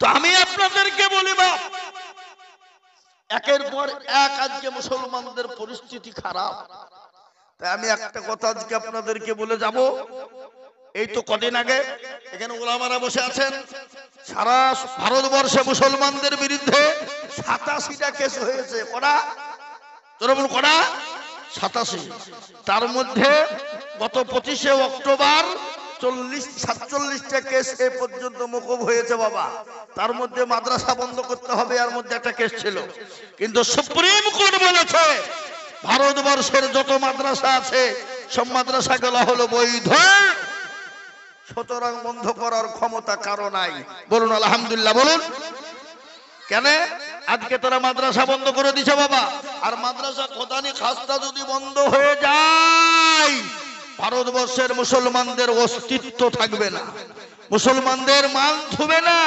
তো আমি আপনাদেরকে বলি বাপ, একের পর এক আজকে মুসলমানদের পরিস্থিতি খারাপ। তাই আমি একটা কথা আজকে আপনাদেরকে বলে যাব। এই তো কদিন আগে এখানে ওলামারা বসে আছেন, সারা ভারতবর্ষে মুসলমানদের বিরুদ্ধে 87টা কেস হয়েছে। কটা? তোরা বল কটা? 87। তার মধ্যে গত 25শে অক্টোবর 47টা কেস এ পর্যন্ত মকুব হয়েছে বাবা। তার মধ্যে মাদ্রাসা বন্ধ করতে হবে, এর মধ্যে একটা কেস ছিল। কিন্তু সুপ্রিম কোর্ট বলেছে ভারতবর্ষের যত মাদ্রাসা আছে সব মাদ্রাসাগুলো হলো বৈধ, সুতরাং বন্ধ করার ক্ষমতা কারো নাই। বলুন আলহামদুলিল্লাহ। বলুন কেন আজকে তারা মাদ্রাসা বন্ধ করে দিছে বাবা? আর মাদ্রাসা কোদানি খাস্তা যদি বন্ধ হয়ে যায়, ভারতবর্ষের মুসলমানদের অস্তিত্ব থাকবে না, মুসলমানদের মান থুবে না,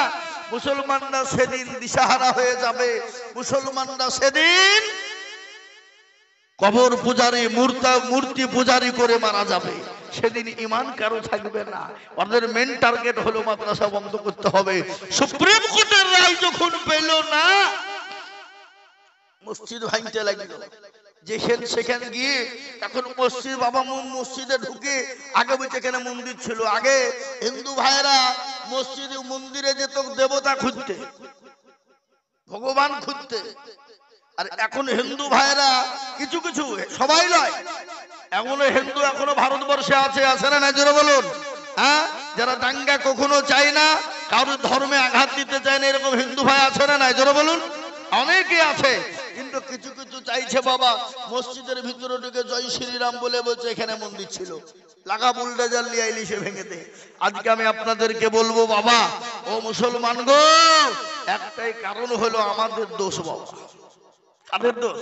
মুসলমানরা সেদিন দিশাহারা হয়ে যাবে, মুসলমানরা সেদিন কবর পূজারি মূর্তি পূজারি করে মারা যাবে, সেদিন ঈমান কারো থাকবে না। ওদের মেন টার্গেট হলো মাদ্রাসা বন্ধ করতে হবে। সুপ্রিম কোর্টের রায় যখন পেল না, মসজিদ ভাঙতে লাগলো। সেখানে গিয়ে এখন মসজিদ বাবা মসজিদে ঢুকে, আগে বলছে এখানে মন্দির ছিল, আগে হিন্দু ভাইরা মসজিদে মন্দিরে যেত দেবতা খুঁজতে, ভগবান খুঁজতে। আর এখন হিন্দু ভাইরা কিছু কিছু, সবাই নয়, এখনো হিন্দু এখনো ভারতবর্ষে আছে, আছে না? জোরে বলুন। হ্যাঁ, যারা দাঙ্গা কখনো চায় না, কারোর ধর্মে আঘাত দিতে চায় না, এরকম হিন্দু ভাই আছে না? জোরে বলুন। অনেকে আছে, কিন্তু কিছু কিছু চাইছে বাবা মসজিদের ভিতরে ঢুকে জয় শ্রীরাম বলে বলছে এখানে মন্দির ছিল, লাগা বুলডোজার নিয়ে আইলি সে ভেঙে দে। আজকে আমি আপনাদেরকে বলবো বাবা, ও মুসলমান গো, একটাই কারণ হলো আমাদের দোষ বাবা। কাদের দোষ?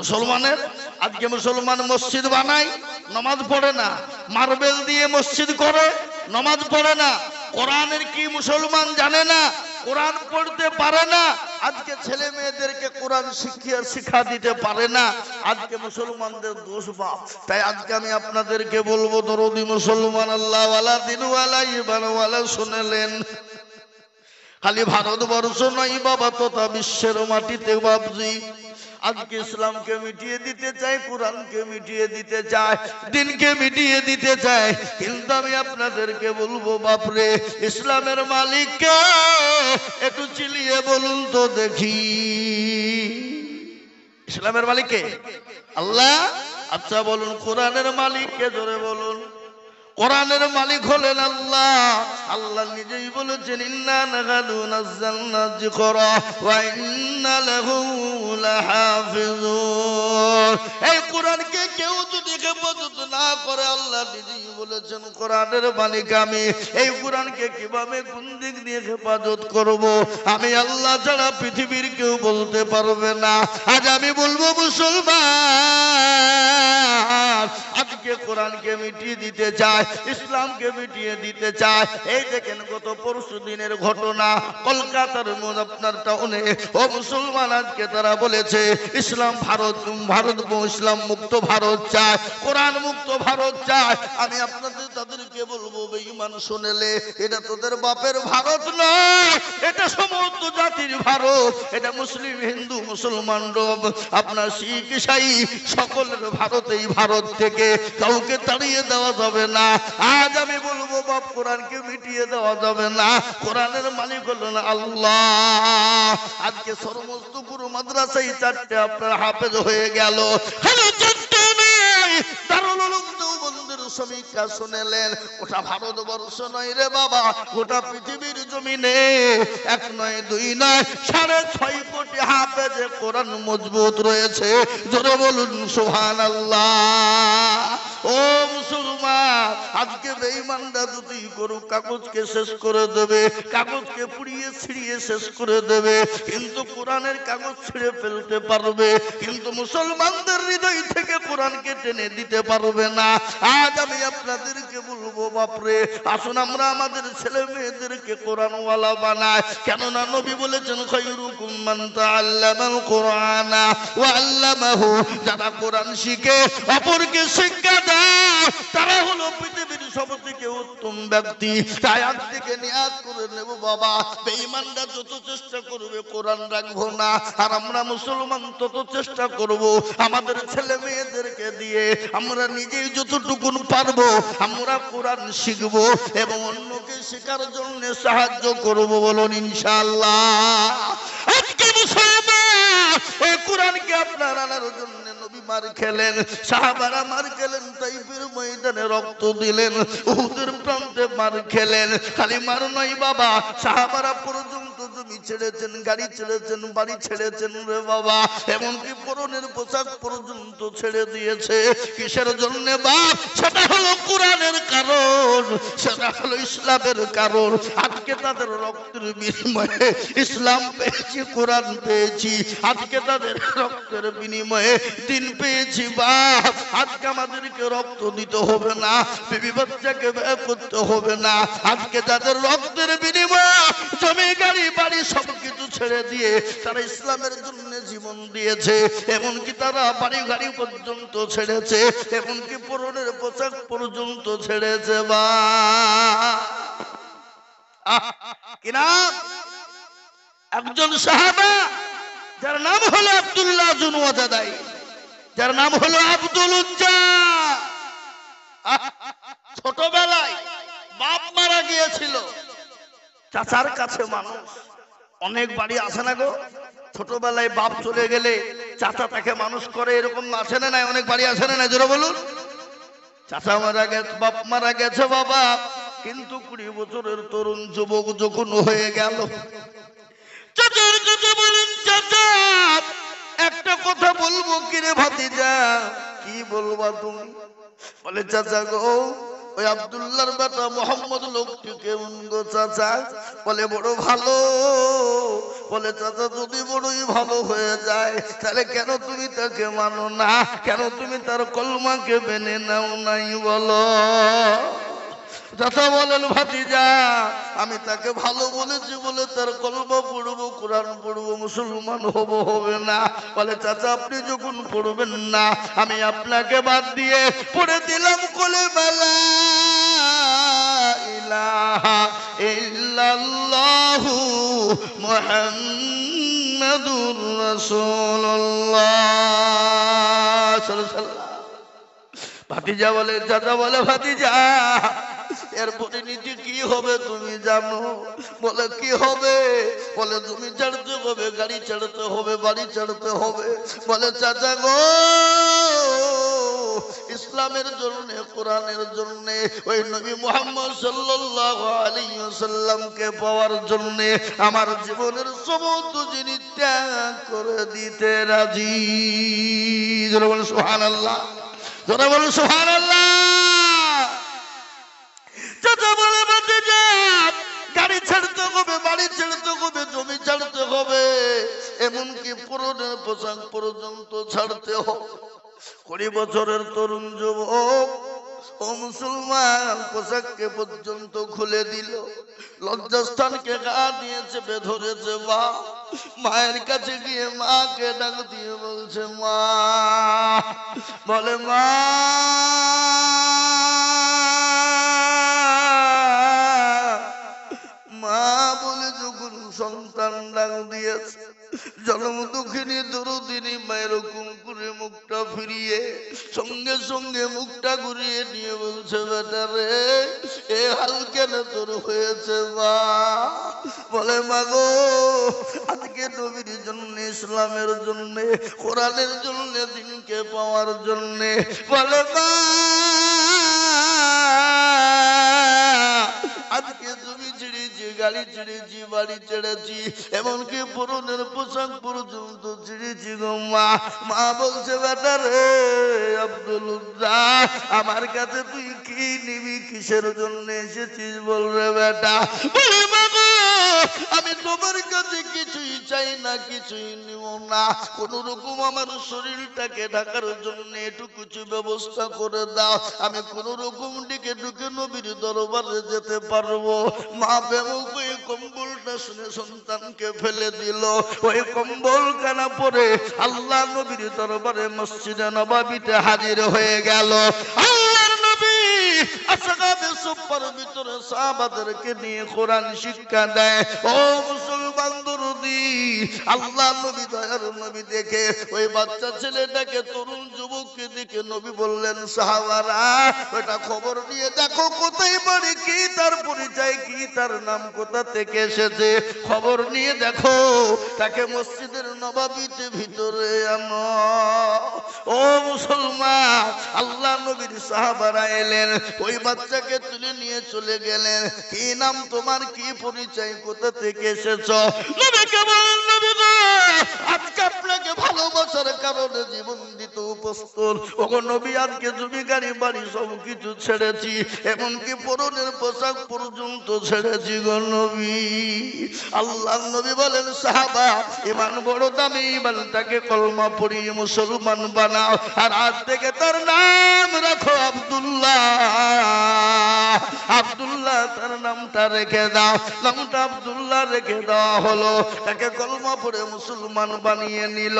মুসলমানের। আজকে মুসলমান মসজিদ বানায়, নামাজ পড়ে না, মার্বেল দিয়ে মসজিদ করে, নামাজ পড়ে না, কোরআনের কি মুসলমান জানে না, কোরআন পড়তে পারে না, আজকে ছেলে মেয়েদেরকে কোরআন শিক্ষা দিতে পারে না। আজকে মুসলমানদের দোষ বাপ। তাই আজকে আমি আপনাদেরকে বলবো, দরদি মুসলমান, আল্লাহ ওয়ালা দিন ওয়ালা ইমান ওয়ালা শুনেলেন, খালি ভারতবর্ষ নয় বাবা, তথা বিশ্বের মাটিতে বাবজি আজকে ইসলামকে মিটিয়ে দিতে চায়, কোরআনকে মিটিয়ে দিতে চায়, দিনকে মিটিয়ে দিতে চায়। কিন্তু আমি আপনাদেরকে বলবো বাপরে, ইসলামের মালিককে একটু চিলিয়ে বলুন তো দেখি, ইসলামের মালিককে? আল্লাহ। আচ্ছা বলুন কোরআনের মালিককে? জোরে বলুন। কোরআনের মালিক হলেন আল্লাহ। আল্লাহ নিজেই বলেছেন, ইন্না নাহানু নাযালনা যিকরা ওয়া ইন্না লাহু লাহাফিজুন। এই কোরআনকে কেউ যদি হেফাজত না করে, আল্লাহ নিজেই বলেছেন কোরআনের মালিক আমি। এই কোরআনকে কিভাবে কোন দিক দিয়ে হেফাজত করব, আমি আল্লাহ ছাড়া পৃথিবীর কেউ বলতে পারবে না। আজ আমি বলবো মুসলমান আজকে কোরআনকে মিটিয়ে দিতে চায়, ইসলামকে মিটিয়ে দিতে চায়। এই দেখেন গত পরশু দিনের ঘটনা, কলকাতার আপনার টাউনে ও মুসলমান আজকে তারা বলেছে ইসলাম ভারত ইসলাম মুক্ত ভারত চায়, কোরআন মুক্ত ভারত চায়। আমি আপনাদের তাদেরকে বলবো, বেঈমান শুনেলে, এটা তোদের বাপের ভারত নয়, এটা সমস্ত জাতির ভারত, এটা মুসলিম হিন্দু মুসলমান আপনার শিখ ইসাই সকলের ভারত। এই ভারত থেকে কাউকে তাড়িয়ে দেওয়া যাবে না। আজ আমি বলবো বাপ, কোরআনকে মিটিয়ে দেওয়া যাবে না। কোরআনের মালিক হলেন আল্লাহ। আজকে সমস্ত পুরো মাদ্রাসায় 4টে আপনার হাফেজ হয়ে গেল। সমীক্ষা শুনেলেন, ওটা ভারতবর্ষ নয় রে বাবা, গোটা পৃথিবীর জমিনে 1 নয় 2 নয় 6.5 কোটি হাফেজ কোরআন মজবুত রয়েছে। জোরে বলুন সুবহানাল্লাহ। ও মুসলমান, আজকে বেঈমানরা যদি করুক, কাগজকে শেষ করে দেবে, কাগজকে পুড়িয়ে ছিঁড়িয়ে শেষ করে দেবে, কিন্তু কোরআনের কাগজ ছিঁড়ে ফেলতে পারবে, কিন্তু মুসলমানদের হৃদয় থেকে কোরআনকে টেনে দিতে পারবে না। আজ আমি আপনাদেরকে বলবো বাপরে, আসুন আমরা আমাদের ছেলে মেয়েদেরকে কোরআনওয়ালা বানাই। কেননা নবী বলেছেন, খায়রুকুম মান তাআল্লামাল কুরআনা ওয়া আল্লামাহু। যারা কোরআন শিখে অপরকে শিক্ষা দেয়, তারা হলো পৃথিবীর সবথেকে উত্তম ব্যক্তি। তাই আজ থেকে নিয়াত করে নেব বাবা, বেঈমানরা যত চেষ্টা করবে কোরআন রাখবো না, আর আমরা মুসলমান তত চেষ্টা করব আমাদের ছেলে মেয়েদেরকে দিয়ে আমরা নিজেই যতটুকু পারবো আমরা কোরআন শিখবো এবং অন্যকে শেখার জন্য সাহায্য করব, বলুন ইনশাআল্লাহ। আজকে মুসলমান এই কোরআনকে আপনার আনার জন্য নবী মার খেলেন, সাহাবারা মার খেলেন, তাইফের ময়দানে রক্ত দিলেন, উহুদের প্রান্তে মার খেলেন। খালি মার নয় বাবা, সাহাবারা পর্যন্ত জমি ছেড়েছেন, গাড়ি ছেড়েছেন, বাড়ি ছেড়েছেন রে বাবা, এমনকি পরনের পোশাক পর্যন্ত ছেড়ে দিয়েছে। কিসের জন্য বাপ? সেটা হলো কোরআনের কারণ, সেটা হলো ইসলামের কারণ। আজকে তাদের রক্তের বিনিময়ে ইসলাম পেয়েছি, কোরআন পেয়েছি। আজকে তাদের রক্তের বিনিময়ে দিন পেয়েছি বাপ। আজকে আমাদেরকে রক্ত দিতে হবে না, বিবি বাচ্চাকে ব্যয় করতে হবে না। আজকে তাদের রক্তের বিনিময়ে জমি গাড়ি বাড়ি সবকিছু ছেড়ে দিয়ে তারা ইসলামের জন্য জীবন দিয়েছে। এমনকি তারা বাড়ি গাড়ি পর্যন্ত ছেড়েছে, এমনকি পরনের পোশাক পর্যন্ত ছেড়েছে বা কিনা। একজন সাহাবা যার নাম হলো আব্দুল্লাহ জুনওয়াদাদাই, যার নাম হলো আব্দুল উজ্জা, ছোটবেলায় বাপ মারা গিয়েছিল, চাচার কাছে মানুষ। অনেক বাড়ি আছে না গো, ছোটবেলায় বাপ চলে গেলে চাচা তাকে মানুষ করে, এরকম আছে না নাই? অনেক বাড়ি আছে না নাই? জোরে বলুন। চাচা মারা গেছে, বাপ মারা গেছে বাবা, কিন্তু 20 বছরের তরুণ যুবক যখন হয়ে গেল, চাচার কাছে বলেন, চাচা একটা কথা বলবো। কিরে ভাতিজা, কি বলবা তুমি? বলে, চাচা গো, ওই আব্দুল্লাহর বেটা মোহাম্মদ লোকটি কেমন গো চাচা? বলে, বড় ভালো। বলে, চাচা যদি বড়ই ভালো হয়ে যায় তাহলে কেন তুমি তাকে মানো না? কেন তুমি তার কলমাকে মেনে নাও নাই বলো? চাচা বলেন, ভাতিজা আমি তাকে ভালো বলেছি বলে তার কলমা পড়বো, কোরআন পড়বো, মুসলমান হব, হবে না। বলে, চাচা আপনি যখন পড়বেন না আমি আপনাকে বাদ দিয়ে পড়ে দিলাম কলেমা লা ইলাহা ইল্লাল্লাহু মুহাম্মাদুর রাসূলুল্লাহ সাল্লাল্লাহু আলাইহি ওয়াসাল্লাম। ভাতিজা বলে, চাচা বলে, ভাতিজা এর পরিণতি কি হবে তুমি জানো? বলে, কি হবে? বলে, তুমি ছাড়তে হবে, গাড়ি ছাড়তে হবে, বাড়ি ছাড়তে হবে। বলে, চাচা গো, ইসলামের জন্য, কোরআনের জন্য, ওই নবী মুহাম্মদ সাল্লাল্লাহু আলাইহি ওয়াসাল্লামকে পাওয়ার জন্য আমার জীবনের সমস্ত জিনিস ত্যাগ করে দিতে রাজি। জোরে বলুন সুবহানাল্লাহ, জোরে বলুন সুবহানাল্লাহ। চাচা বলে, ভাতিজা গাড়ি ছাড়তে হবে, বাড়ি ছাড়তে হবে, জমি ছাড়তে হবে, এমনকি পরনের পোশাক পর্যন্ত ছাড়তে হবে। 20 বছরের তরুণ যুবক ও মুসলমান পোশাককে পর্যন্ত খুলে দিল, লজ্জাস্থানকে গা দিয়ে চেপে ধরেছে। মা মায়ের কাছে গিয়ে মাকে ডাক দিয়ে বলছে, মা। বলে, মা। মা বলে যখন সন্তান ডাক দিয়েছে, জন্ম দুঃখিনী দরদিনী মায়ের এরকম করে মুখটা ফিরিয়ে সঙ্গে সঙ্গে মুখটা ঘুরিয়ে নিয়ে বলছে, বেটা রে এ হাল কেন তোর হয়েছে মা? বলে, মা গো আজকে নবীর জন্য, ইসলামের জন্য, কোরআনের জন্য, দিনকে পাওয়ার জন্য। বলে, মা আজকে জমি ছেড়েছি, গাড়ি ছেড়েছি, বাড়ি ছেড়েছি, এমনকি পরনের পোশাক পর্যন্ত ছেড়েছি গো মা। মা বলছে, বেটা রে আব্দুল উজ্জা আমার কাছে তুই কি নিবি, কিসের জন্য এসেছিস বল রে বেটা? বলে, মা গো আমি তোমার কাছে কিছুই চাই না, কিছুই নিব না, কোন রকম আমার শরীরটাকে ঢাকার জন্য একটু কিছু ব্যবস্থা করে দাও, আমি কোন রকম দিকে ঢুকে নবীর দরবারে যেতে পারবো। মা বেমুখ ওই কম্বলটা শুনে সন্তানকে ফেলে দিল। ওই কম্বল কানা পরে আল্লাহ নবীর দরবারে মসজিদে নববীতে হাজির হয়ে গেল। আল্লাহর নবী আসহাবে সুফার ভিতরে সাহাবাদেরকে নিয়ে কোরআন শিক্ষা দেয়। ও মুসলমান দরদি, আল্লাহ নবী দয়ার নবী দেখে ওই বাচ্চা ছেলেটাকে, তরুণ যুবককে দেখে নবী বললেন, সাহাবারা ওটা খবর নিয়ে দেখো কোথায় বাড়ি, কি তার পরিচয়, কি তার নাম, কোথা থেকে এসেছে, খবর নিয়ে দেখো, তাকে মসজিদের নববীতে ভিতরে আনো। ও মুসলমান, আল্লাহ নবীর সাহাবারা এলেন, ওই বাচ্চাকে তুলে নিয়ে চলে গেলেন। কি নাম তোমার, কি পরিচয়, কোথা থেকে এসেছো? নবীকে বলেন, নবী গো, আজকে আপনাকে ভালোবাসার কারণে জীবন দিতে উপস্থিত। ওগো নবী, আজকে জমি গাড়ি বাড়ি সব কিছু ছেড়েছি, এমনকি পরনের পোশাক পর্যন্ত ছেড়েছি গো নবী। আল্লাহ নবী বলেন, সাহাবা, ইমান বড় দামি, ইমানটাকে কলমা পড়িয়ে মুসলমান বানাও, আর আজ থেকে তার নাম রাখো আব্দুল্লাহ। আব্দুল্লাহ তার নামটা রেখে দাও। নামটা আব্দুল্লাহ রেখে দেওয়া হলো, তাকে কলমা পড়ে মুসলমান বানিয়ে নিল।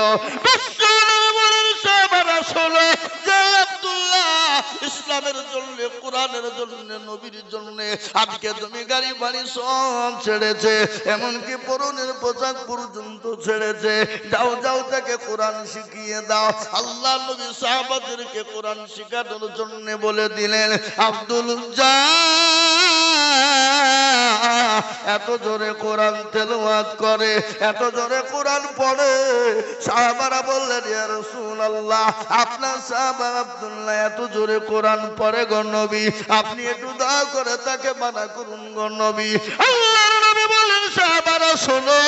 ইসলামের জন্য, কোরআনের জন্য, নবীর জন্য আজকে জমি গাড়ি বাড়ি সব ছেড়েছে, এমনকি পরনের পোশাক পর্যন্ত ছেড়েছে। যাও যাও, তাকে কোরআন শিখিয়ে দাও। আল্লাহ নবী সাহাবাদেরকে কোরআন শিখানোর জন্য বলে দিলেন। আব্দুল এত জোরে কোরআন তেলাওয়াত করে, এত জোরে কোরআন পড়ে, সাহাবারা বললেন, ইয়া রাসূলুল্লাহ, আপনার সাহাবা আব্দুল্লাহ এত জোরে কোরআন পড়ে গো নবী, আপনি একটু দয়া করে তাকে মানা করুন গো নবী। আল্লাহর নবী বলেন, সাহাবারা শোনো,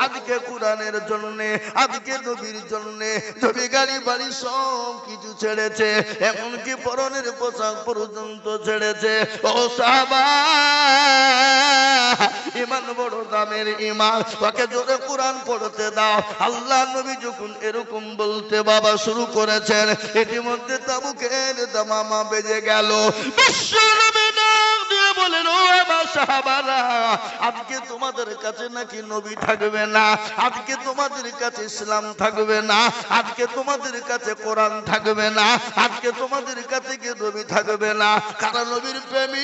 আজকে কোরআনের জন্য, আজকে নবীর জন্য জমি গাড়ি বাড়ি সব কিছু ছেড়েছে, এমনকি পরনের পোশাক পর্যন্ত ছেড়েছে। ও সাহাবা, ইমান বড় দামের ইমান, ওকে জোরে কোরআন পড়তে দাও। আল্লাহ নবী যখন এরকম বলতে বাবা শুরু করেছেন, ইতিমধ্যে তাবুকের দামামা বেজে গেল। বিশ্ব নবী ডাক দিয়ে বলেন, ও আমার সাহাবারা, আজকে তোমাদের কাছে নাকি নবী থাকবে না, আজকে তোমাদের কাছে ইসলাম থাকবে না, আজকে তোমাদের কাছে কোরআন থাকবে না, আজকে তোমাদের কাছে কি নবী থাকবে না। কারণ নবীর প্রেমিক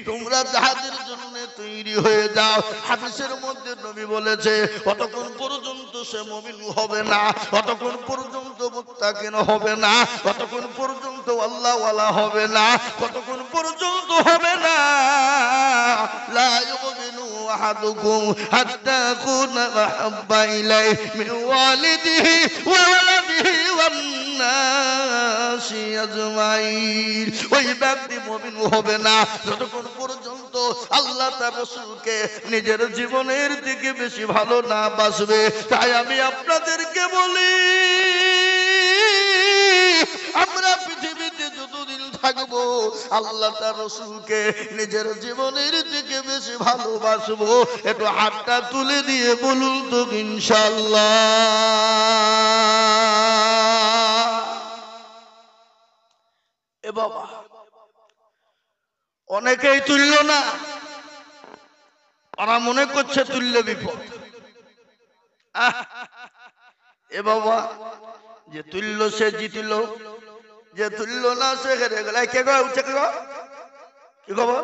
তোমরা যাহাদের জন্য তৈরি হয়ে যাও। হাদিসের মধ্যে নবী বলেছে, কতক্ষণ পর্যন্ত সে মুমিন হবে না, কতক্ষণ পর্যন্ত মুত্তাকিন হবে না, কতক্ষণ পর্যন্ত আল্লাহওয়ালা হবে না, কতক্ষণ পর্যন্ত হবে না, লা ইউমিনু আহাদুকুম হাত্তা কুনা আহাব্বা ইলাইহি মিন ওয়ালিদিহি ওয়া ওয়ালাদিহি ওয়ান নাসি আজমাইন। ওই ব্যক্তি মুমিন হবে না যতক্ষণ পর্যন্ত আল্লাহ তার রাসূলকে নিজের জীবনের থেকে বেশি ভালো না বাসবে। তাই আমি আপনাদেরকে বলি, আমরা পৃথিবীতে যতদিন থাকবো আল্লাহ তার রাসূলকে নিজের জীবনের থেকে বেশি ভালোবাসবো। একটু হাতটা তুলে দিয়ে বলুন তো ইনশাআল্লাহ। এ বাবা, অনেকেই তুলল না, ওরা মনে করছে তুললে বিপদ। এ বাবা, যে তুলল সে জিতল, যে তুলল না সে হেরে গেল। কে গো উঠে কে গো, কি খবর?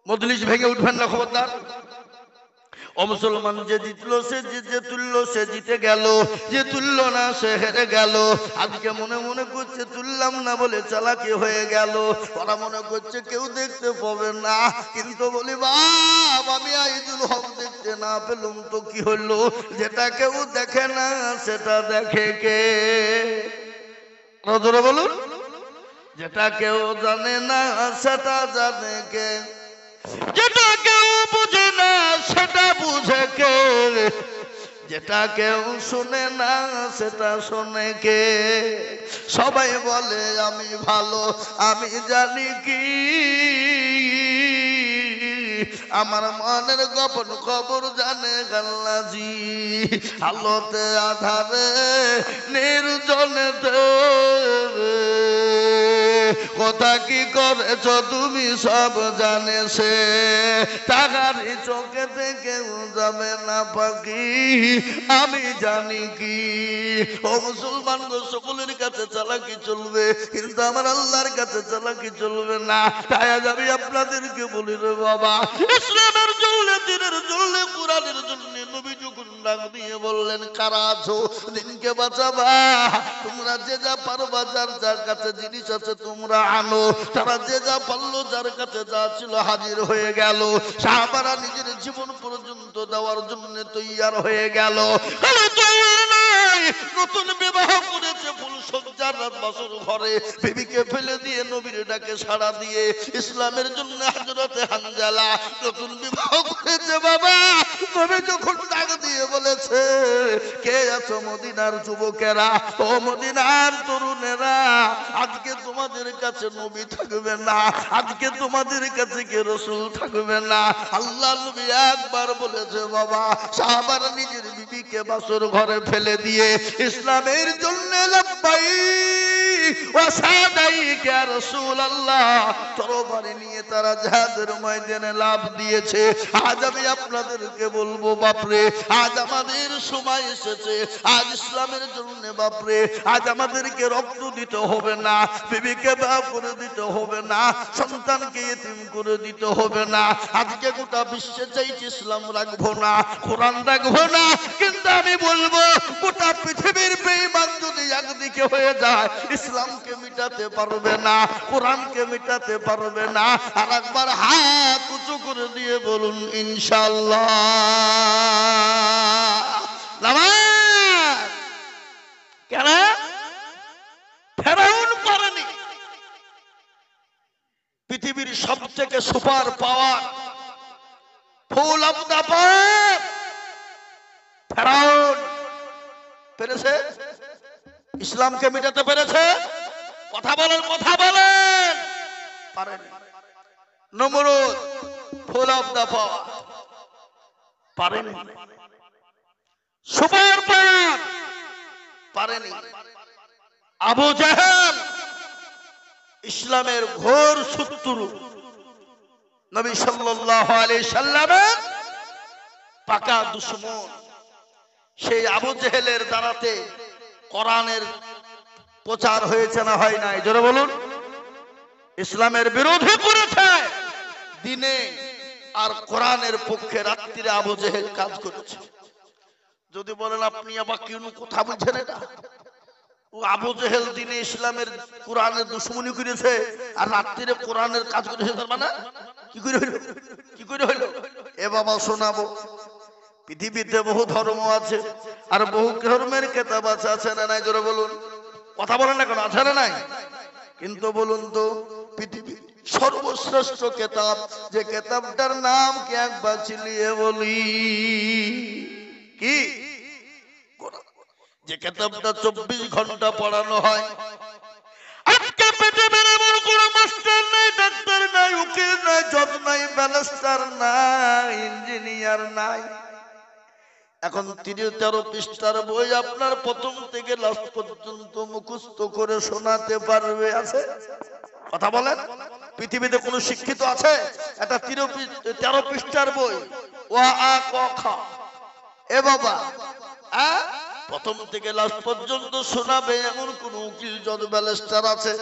মজলিস ভেঙে উঠবেন না খবরদার। ও মুসলমান, যে জিতল সে, যে তুলল সে জিতে গেল, যে তুলল না সে হেরে গেল। আজকে মনে মনে করছে তুললাম না বলে চালাকি হয়ে গেল। ওরা মনে করছে কেউ দেখতে পাবে না, কিন্তু বলি বাপ, আমি আইজুল হক দেখতে না পেলাম তো কি হলো? যেটা কেউ দেখে না সেটা দেখে কে? জোরে বলুন। যেটা কেউ জানে না সেটা জানে কে? যেটা কেউ বুঝে না সেটা বুঝে কে? যেটা কেউ শুনে না সেটা শুনে কে? সবাই বলে আমি ভালো, আমি জানি কি আমার মনের গোপন খবর জানে আল্লাহজি আলোতে আধারে নির্জনেতে কথা কি করেছ তুমি সব জানে সে টাকারি চোখে থেকে যাবে না পাখি আমি জানি কি ও মুসলমান গো সকলের কাছে চালাকি চলবে কিন্তু আমার আল্লাহর কাছে চালাকি চলবে না তাই আজ আমি আপনাদেরকে বলি রে বাবা ইসলামের জন্য দিনের জন্য কোরআনের জন্য নবী যখন ডাক দিয়ে বললেন কারা আছো দিনকে বাঁচাবা তোমরা যে যা পারবা যার যার কাছে জিনিস আছে তোমরা আনো তারা যে যা পারলো যার কাছে যা ছিল হাজির হয়ে গেল সাহাবারা নিজের জীবন পর্যন্ত দেওয়ার জন্য তৈয়ার হয়ে গেল নতুন বিবাহ করেছে ফুল সজ্জার রাত বাসর ঘরে বিবিকে ফেলে দিয়ে নবীর ডাকে সাড়া দিয়ে ইসলামের জন্য হযরতে হানজালা নতুন বিবাহ করেছে বাবা নবী যখন ডাক দিয়ে বলেছে কে আছো মদিনার যুবকেরা ও মদিনার তরুণেরা আজকে তোমাদের কাছে নবী থাকবে না আজকে তোমাদের কাছে কে রাসূল থাকবে না আল্লাহ নবী একবার বলেছে বাবা সাহাবারা নিজের বিবিকে বাসর ঘরে ফেলে দিয়ে ইসলামের জন্য লাব্বাইক ওয়া সাদাইক ইয়া রাসূলুল্লাহ তরবারি নিয়ে তারা জিহাদের ময়দানে লাফ দিয়েছে আজ আমি আপনাদেরকে বলবো বাপরে আজ আমাদের সময় এসেছে আজ ইসলামের জন্য বাপরে আজ আমাদেরকে রক্ত দিতে হবে না বিবিকে বিবাহ করে দিতে হবে না সন্তানকে ইতিম করে দিতে হবে না আজকে গোটা বিশ্বে চাইছে ইসলাম রাখবো না কোরআন রাখবো না কিন্তু আমি বলবো গোটা পৃথিবীর বেঈমান যদি একদিকে হয়ে যায় ইসলামকে মিটাতে পারবে না কোরআনকে মিটাতে পারবে না আর একবার হাত উঁচু করে দিয়ে বলুন ইনশাআল্লাহ নামাজ কেন ফেরাউন পারেনি পৃথিবীর সবথেকে super power full of the পাওয়ার ফেরাউন পেরেছে ইসলামকে মিটাতে পেরেছে কথা বলেন পারেনি নমরুদ ফুল অফ দা পাওয়ার পারেনি সুপার পাওয়ার পারেনি আবু জাহেল ইসলামের ঘোর শত্রু নবী সাল্লাল্লাহু আলাইহি সাল্লামের পাকা দুশমন সেই আবু জেহেলের দ্বারাতে কোরআনের প্রচার হয়েছে না হয় নাই জোরে বলুন ইসলামের বিরোধী করেছে দিনে আর কোরআনের পক্ষে রাত্রিরে আবু জেহেল কাজ করেছে যদি বলেন আপনি আবার কোন কথা বুঝেন এটা ও আবু জেহেল দিনে ইসলামের কোরআনের দুশমনি করেছে আর রাত্রিরে কোরআনের কাজ করেছে তার মানে কি করে হইল এ বাবা শোনাবো পৃথিবীতে বহু ধর্ম আছে আর বহু ধর্মের কিতাব আছে না নাই জোরে বলুন কথা বলেন না কেন আছে না নাই কিন্তু বলুন তো পৃথিবীর সর্বশ্রেষ্ঠ কিতাব যে কিতাবটার নাম কি একবার চিলিয়ে বলি কি যে কিতাবটা 24 ঘন্টা পড়ানো হয় আজকে পৃথিবীর এমন কোন মাস্টার নাই ডাক্তার নাই উকিল নাই জজ নাই ব্যারিস্টার নাই ইঞ্জিনিয়ার নাই এখন 13 পৃষ্ঠার বই আপনার প্রথম থেকে লাস্ট পর্যন্ত মুখস্থ করে শোনাতে পারবে আছে কথা বলেন পৃথিবীতে কোন শিক্ষিত আছে এটা 13 পৃষ্ঠার বই ওয়া আ ক খ এ বাবা প্রথম থেকে লাস্ট পর্যন্ত শোনাবে এমন কোন উকিল জজ ব্যারিস্টার আছে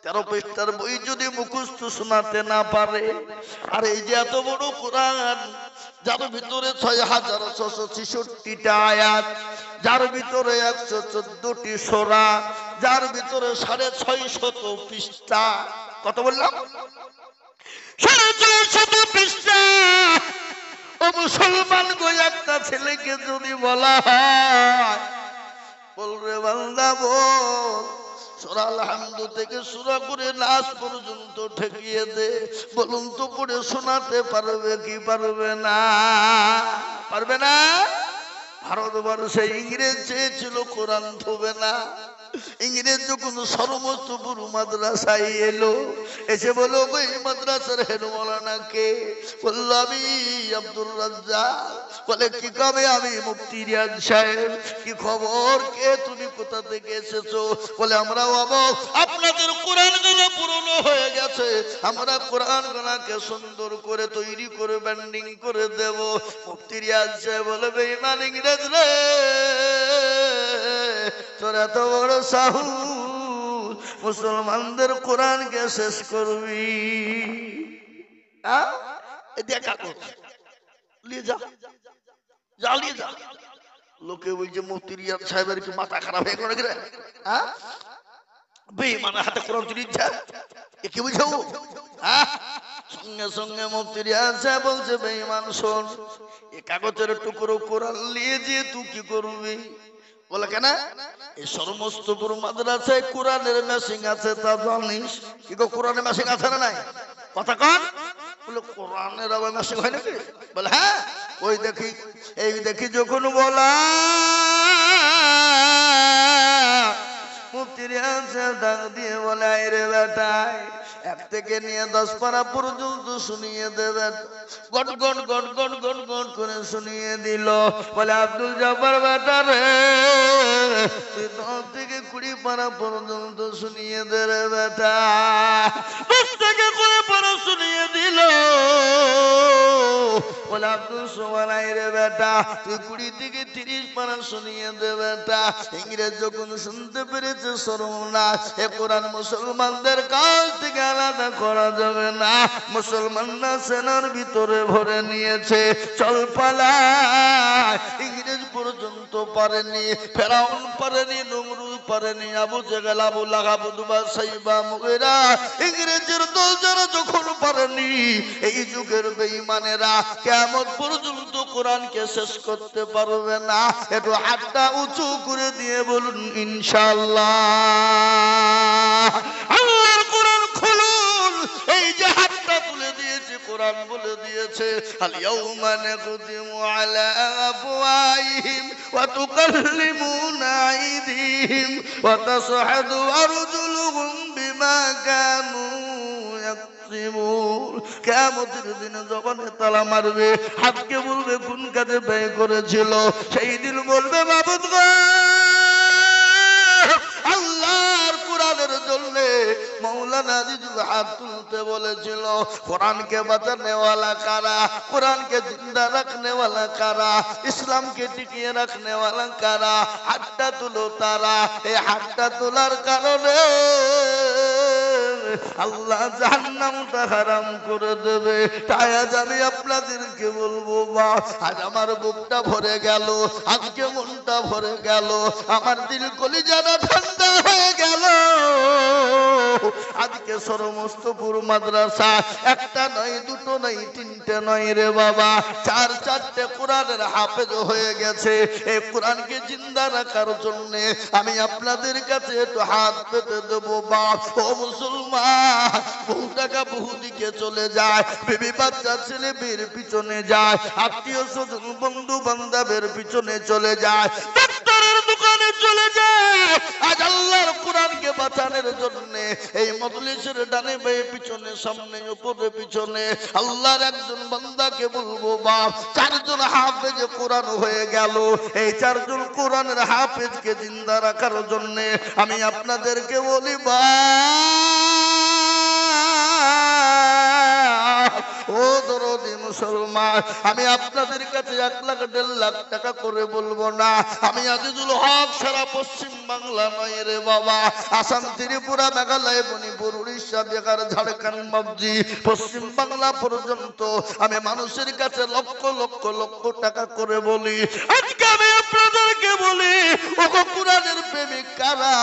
13 পৃষ্ঠার বই যদি মুখস্থ শোনাতে না পারে আর এই যে এত বড় কোরআন যার ভিতরে 6666টা আয়াত যার ভিতরে 114টি সূরা যার ভিতরে 650 পৃষ্ঠা কত বললাম 650 পৃষ্ঠা ও মুসলমান গো একটা ছেলেকে যদি বলা হয় বলরে বান্দা বল সূরা আল-হামদ থেকে সূরা করে নাস পর্যন্ত ঠেকিয়ে দে বলুন তো পড়ে শোনাতে পারবে কি পারবে না ভারতবর্ষে ইংরেজ চেয়েছিল কোরআন থবে না ইংরেজ যখন সর্বস্তপুর মাদ্রাসায় এলো, এসে বলো ওই মাদ্রাসার হেড মৌলানা কে? বললো আমি আব্দুর রাজ্জাক। বলে কি কবে? আমি মুফতি রিয়াজ সাহেব। কি খবর? কে তুমি? কোথা থেকে এসেছো? বলে আমরা অবাক, আপনাদের কোরআন গুলো পুরনো হয়ে গেছে, আমরা কোরআন গুলাকে সুন্দর করে তৈরি করে ব্যান্ডিং করে দেব। মুফতি রিয়াজ সাহেব বলে বেঈমান ইংরেজ রে, তোর এত বড় সাহস, মুসলমানদের কোরআনকে শেষ করবি? দেখা নিয়ে যা, জ্বালিয়ে যা। লোকে বলছে মুফতি রিয়াজ সাহেবের কি মাথা খারাপ হয়ে গেল? বেঈমানের হাতে কোরআন তুলে যা, কি বুঝাও? সঙ্গে সঙ্গে মুফতি রিয়াজ সাহেব বলছে বেঈমান শোন, এ কাগজের টুকরো কোরআন নিয়ে যে তুই কি করবি? বলে কেন? এই সমস্তপুর মাদ্রাসায় কোরআনের মেশিন আছে, তা জানিস? কি গো কোরআনের মেশিন আছে না নাই? কথা কন। বলে কোরআনের আবার মেশিন হয় নাকি? বলে হ্যাঁ, ওই দেখি, এই দেখি। যখন বলা মুফতি রিয়াজ সাহেব ডাক দিয়ে বলে আরে বেটায়, 1 থেকে নিয়ে 10 পারা পর্যন্ত শুনিয়ে দেবেন। Goat goat goat goat goat goat করে শুনিয়ে দিল। বলে আব্দুল জব্বার বেটা রে, তুই 10 থেকে 20 পারা পর্যন্ত শুনিয়ে দে রে বেটা। 10 থেকে 20 পারা শুনিয়ে দিল। বলে আব্দুল সোমানাই রে বেটা, তুই 20 থেকে 30 পারা শুনিয়ে দে বেটা। ইংরেজ যখন শুনতে পেরেছে সর্বনাশ, এ কোরআন মুসলমানদের কাছ থেকে আলাদা করা যাবে না, মুসলমানরা সেনার ভিতরে ভরে নিয়েছে, চল পালায়। ইংরেজ পর্যন্ত পারেনি, ফেরাউন পারেনি, নমরুদ পারেনি, আবু জেহেল, আবু লাহাব, উতবা, সাইবা, মুগীরা, ইংরেজের দল যারা যখন পারেনি, এই যুগের বেঈমানেরা কিয়ামত পর্যন্ত কোরআনকে শেষ করতে পারবে না। একটু হাতটা উঁচু করে দিয়ে বলুন ইনশাআল্লাহ। আল্লাহর কোরআন খুলুন। এই যে হাতটা তুলে দিয়েছে, কোরআন বলে দিয়েছে আল ইয়াউমা নাকদিমু আলা আফওয়াহিহিম ওয়া তুকাল্লিমুনা আইদিহিম ওয়া তাশহাদু আরজুলুহুম বিমা কানু ইয়াকসিবুন। কিয়ামতের দিনে জবানে তালা মারবে, হাতকে বলবে কোন কাজে ব্যয় করেছিল। সেই দিন বলবে মাবুদ গো, আল্লাহর কোরআনের জন্য মৌলানা জিজু হাত তুলতে বলেছিল। কোরআনকে বাঁচানে ওয়ালা কারা? কোরআনকে জিন্দা রাখনে ওয়ালা কারা? ইসলামকে টিকিয়ে রাখনে ওয়ালা কারা? হাতটা তুলো তারা। এই হাতটা তোলার কারণে আল্লাহ জাহান্নামটা হারাম করে দেবে। তাই আজ আমি আপনাদেরকে বলবো, মা আজ আমার বুকটা ভরে গেল, আজকে মনটা ভরে গেল, আমার দিল কলিজাটা ঠান্ডা হয়ে গেল। আজকে সমস্তপুর মাদ্রাসা একটা নয়, দুটো নয়, তিনটে নয় রে বাবা, 4-4টে কোরআনের হাফেজ হয়ে গেছে। এই কোরআনকে জিন্দা রাখার জন্য আমি আপনাদের কাছে একটু হাত পেতে দেবো। বাপ ও মুসলমান, বহু টাকা বহু দিকে চলে যায়, বিবি বাচ্চা ছেলে মেয়ের পিছনে যায়, আত্মীয় স্বজন বন্ধু বান্ধবের পিছনে চলে যায়, ডাক্তারের দোকানে চলে যায়। আজ আল্লাহর কোরআনকে বাঁচানোর জন্য এই মজলিসের ডানে বায়ে পিছনে সামনে উপরে পিছনে আল্লাহর একজন বান্দাকে বলবো, বাপ 4 জন হাফেজ কোরআন হয়ে গেল। এই 4 জন কোরআনের হাফেজকে জিন্দা রাখার জন্য আমি আপনাদেরকে বলি, ও দরদি মুসলমান, আমি আপনাদের কাছে 1 লাখ 1.5 লাখ টাকা করে বলবো না। আমি আজিজুল হক সারা পশ্চিম বাংলা নয় রে বাবা, আসাম, ত্রিপুরা, মেঘালয়, মণিপুর, উড়িষ্যা, বিহার, ঝাড়খণ্ড, মবজি, পশ্চিম বাংলা পর্যন্ত আমি মানুষের কাছে লক্ষ লক্ষ লক্ষ টাকা করে বলি। আজকে আমি আপনাদেরকে বলি, ওগো কোরআনের প্রেমিক কারা?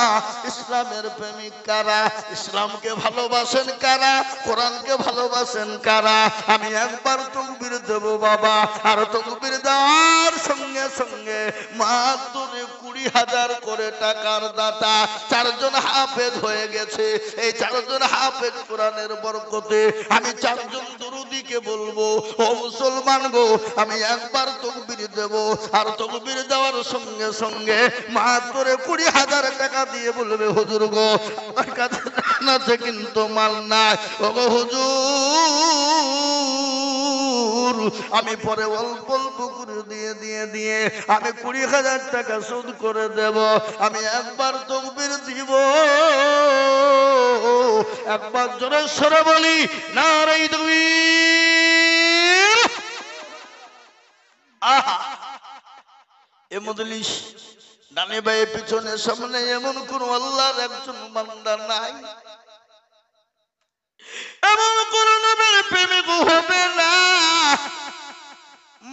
ইসলামের প্রেমিক কারা? ইসলামকে ভালোবাসেন কারা? কোরআনকে ভালোবাসেন কারা? আমি একবার তাকবীর দেব বাবা, আর তাকবীর দেওয়ার সঙ্গে সঙ্গে মাত্র 20,000 করে টাকার দাতা 4 জন হাফেজ হয়ে গেছে। এই 4 জন হাফেজ কোরআনের বরকতে আমি 4 জন দরুদীকে আপনাদেরকে বলবো, ও মুসলমান গো, আমি একবার তাকবীর দেব, আর তাকবীর দেওয়ার সঙ্গে সঙ্গে মাত্র 20,000 টাকা দিয়ে বলবে, হুজুর গো আমার কাছে টাকা আছে কিন্তু মাল নাই, ও গো হুজুর আমি পরে অল্প অল্প করে দিয়ে আমি 20,000 টাকা শোধ করে দেব। আমি একবার তাকবীর দিব, একবার জোরে সরে বলি নারে তাকবীর। আহা, এ মজলিস ডানে বায়ে পিছনে সামনে এমন কোন আল্লাহর একজন বান্দা নাই, এমন কোন নবীর প্রেমিক হবে না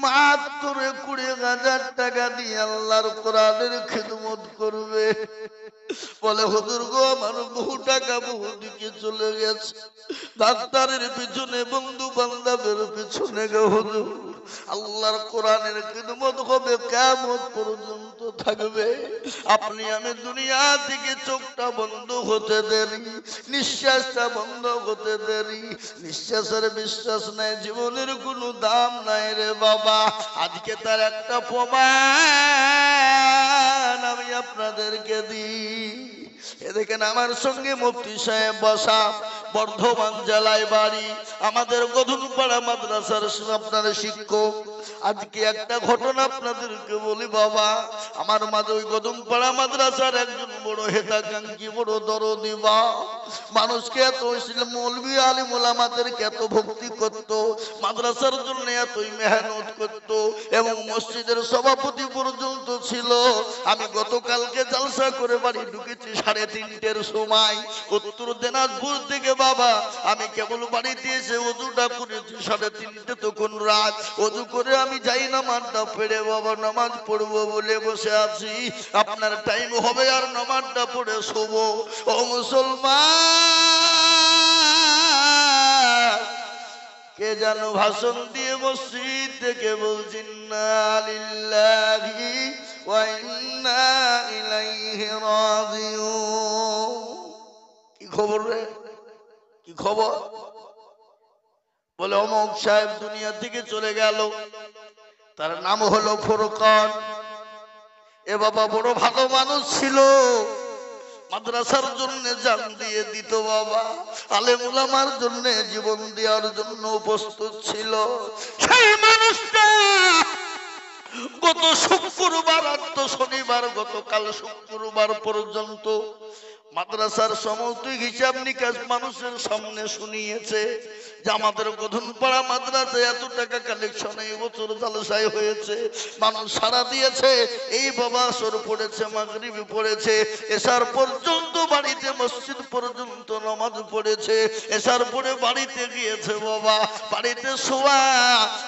মাত্র 20,000 টাকা দিয়ে আল্লাহর কোরআনের খিদমত করবে। বলে হুজুর গো আমার বহু টাকা বহু দিকে চলে গেছে, ডাক্তারের পিছনে, বন্ধু বান্ধবের পিছনে গো হুজুর, আল্লাহর কোরআনের খিদমত হবে কিয়ামত পর্যন্ত থাকবে। আপনি আমি দুনিয়া থেকে চোখটা বন্ধ হতে দেরি, নিঃশ্বাসটা বন্ধ হতে দেরি, নিঃশ্বাসের বিশ্বাস নাই, জীবনের কোনো দাম নাই রে বাবা। আজকে তার একটা প্রমাণ আমি আপনাদেরকে দিই। এ দেখেন আমার সঙ্গে মুফতি সাহেব বসা, বর্ধমান জেলায় বাড়ি, আমাদের গধুনপাড়া মাদ্রাসার আপনার শিক্ষক। আজকে একটা ঘটনা আপনাদেরকে বলি বাবা, আমার মাঝে ওই গধুনপাড়া মাদ্রাসার একজন বড় হেতাকাঙ্ক্ষী, বড় দরদি বা মানুষকে এত মৌলবী আলিম ওলামাদেরকে এত ভক্তি করত, মাদ্রাসার জন্য এতই মেহনত করত এবং মসজিদের সভাপতি পর্যন্ত ছিল। আমি গতকালকে জালসা করে বাড়ি ঢুকেছি 3:30টার সময়, উত্তর দিনাজপুর থেকে বাবা। আমি কেবল বাড়িতে এসে ওযুটা করেছি 3:30, তখন রাত। ওযু করে আমি যাই নামাজটা পড়ে বাবা নামাজ পড়বো বলে বসে আছি, আপনার টাইম হবে আর নামাজটা পড়ে শোবো। ও মুসলমান, কে যেন ভাষণ দিয়ে মসজিদ থেকে বলছেন না লিল্লাহি ওয়া ইন্না ইলাইহি রাজিউন। কি খবর রে, কি খবর? বলে অমুক সাহেব দুনিয়া থেকে চলে গেল, তার নাম হলো ফুরকান। এ বাবা বড় ভালো মানুষ ছিল, মাদ্রাসার জন্য জান দিয়ে দিত বাবা, আলেম উলামার জন্য জীবন দেওয়ার জন্য প্রস্তুত ছিল। সেই মানুষটা গত শুক্রবার আর তো শনিবার, গতকাল শুক্রবার পর্যন্ত মাদ্রাসার সমস্ত হিসাব নিকাশ মানুষের সামনে শুনিয়েছে যে আমাদের গধুনপাড়া মাদ্রাসায় এত টাকা কালেকশন এই বছর জালসায় হয়েছে। মানুষ সাড়া দিয়েছে। এই বাবা আসর পড়েছে, মাগরিবি পড়েছে, এশার পর্যন্ত বাড়িতে মসজিদ পর্যন্ত নামাজ পড়েছে, এশার পরে বাড়িতে গিয়েছে বাবা, বাড়িতে শোয়া।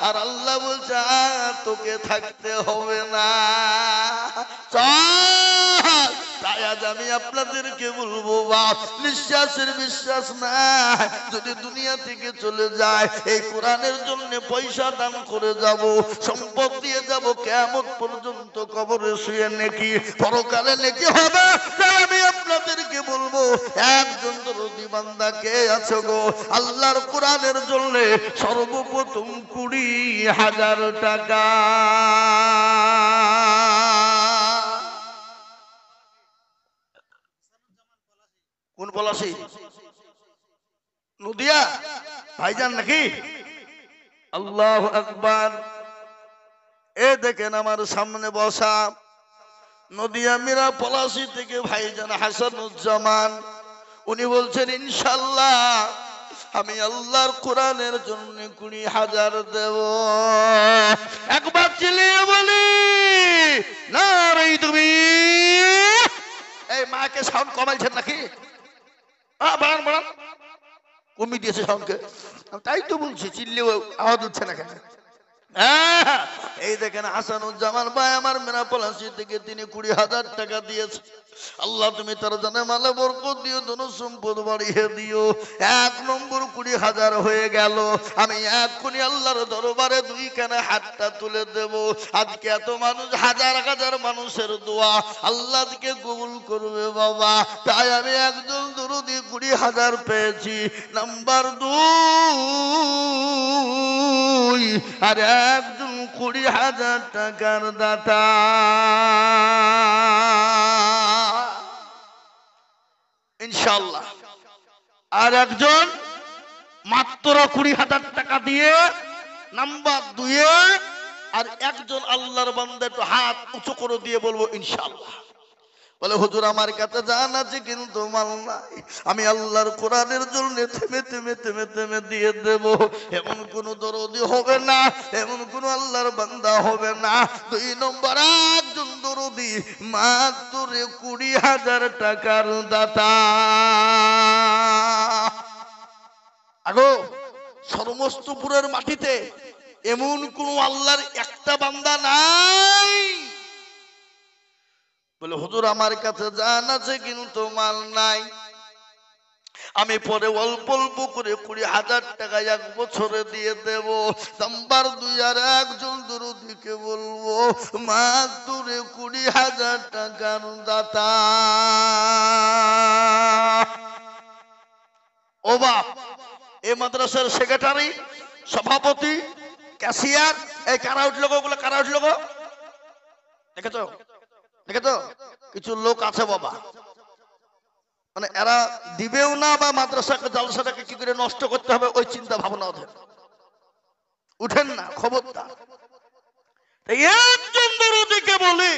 আর আল্লাহ বলছে তোকে থাকতে হবে না, চল। তাই আজ আমি আপনাদেরকে বলবো বাপ, নিঃশ্বাসের বিশ্বাস নাই, যদি দুনিয়া থেকে চলে যায় এই কোরআনের জন্য পয়সা দান করে যাব, সম্পদ দিয়ে যাব, কিয়ামত পর্যন্ত কবরে শুয়ে নেকি, পরকালে নেকি হবে। তাই আমি আপনাদেরকে বলবো, একজন দরদি বান্দা কে আছে গো আল্লাহর কোরআনের জন্য সর্বপ্রথম 20,000 টাকা। কোন পলাশি? নদিয়া ভাইজান নাকি? আল্লাহু আকবার। এ দেখেন আমার সামনে বসা নদিয়া মিরা পলাশি থেকে ভাইজান হাসানুজ্জামান, উনি বলছেন ইনশাআল্লাহ আমি আল্লাহর কোরআনের জন্য 20,000 দেব। একবার চিল্লিয়ে বলি নারে তাকবীর। এই মাকে সাউন্ড কমাইছেন নাকি? বাড়ান বাড়ান, কমি দিয়েছে সাউন্ডকে। তাই তো বলছি, চিল্লে আওয়াজ উঠছে না কেন? এই দেখেন হাসানুজ্জামান ভাই আমার মেরা পলাশি থেকে তিনি 20,000 টাকা দিয়েছে। আল্লাহ তুমি তার জানে মালে বরকত দিও, ধন সম্পদ বাড়িয়ে দিও। 1 নম্বর 20,000 হয়ে গেল। আমি এক্ষুনি আল্লাহর দরবারে 2 কানে হাতটা তুলে দেব। আজকে এত মানুষ, হাজার হাজার মানুষের দোয়া আল্লাহকে কবুল করবে বাবা। তাই আমি একজন দরুদি 20,000 পেয়েছি। নাম্বার 2, আর একজন 20,000 টাকার দাতা। ইনশাআল্লাহ। আর একজন মাত্র 20,000 টাকা দিয়ে নাম্বার 2-এ, আর একজন আল্লাহর বান্দা একটু হাত উঁচু করে দিয়ে বলবো ইনশাআল্লাহ। বলে হুজুর আমার কাছে জান আছে কিন্তু মাল নাই, আমি আল্লাহর কোরআনের জন্য থেমে থেমে থেমে থেমে দিয়ে দেব। এমন কোন দরদি হবে না, এমন কোন আল্লাহর বান্দা হবে না। 2 নম্বর একজন দরদি মাত্র 20,000 টাকার দাতা। আগো সমস্তপুরের মাটিতে এমন কোন আল্লাহর একটা বান্দা নাই। বলে হুজুর আমার কাছে জান আছে কিন্তু মাল নাই, আমি পরে অল্প অল্প করে 20,000 টাকা 1 বছরে দিয়ে দেব। নাম্বার 2 আর একজন দরদিকে বলবো মাত্র 20,000 টাকার দাতা। ও বাপ, এই মাদ্রাসার সেক্রেটারি, সভাপতি, ক্যাশিয়ার, এই কারা উঠলো গো? ওগুলো কারা উঠলো গো? দেখেছো দেখেছো? কিছু লোক আছে বাবা, মানে এরা দিবেও না, বা মাদ্রাসাকে জালসাটাকে কি করে নষ্ট করতে হবে ওই চিন্তা ভাবনা ওদের। উঠেন না, খবরদার। একজন দরদিকে বলি,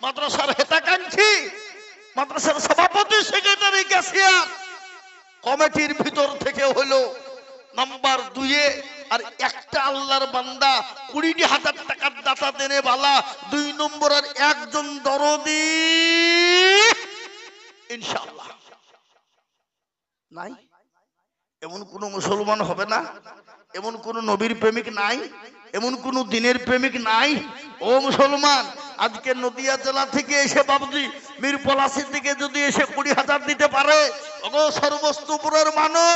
মাদ্রাসার হেতাকাঙ্ক্ষী, মাদ্রাসার সভাপতি, সেক্রেটারি, ক্যাশিয়ার, কমিটির ভিতর থেকে হলো নাম্বার 2-এ আর একটা আল্লাহর বান্দা 20,000 টাকার দাতা দেনে বালা 2 নম্বর আর একজন দরদি ইনশাআল্লাহ নাই। এমন কোন মুসলমান হবে না, এমন কোন নবীর প্রেমিক নাই, এমন কোন দিনের প্রেমিক নাই। ও মুসলমান, আজকে নদিয়া জেলা থেকে এসে বাবজি মীর পলাশী থেকে যদি এসে 20,000 দিতে পারে, ওগো সর্বস্তপুরের মানুষ।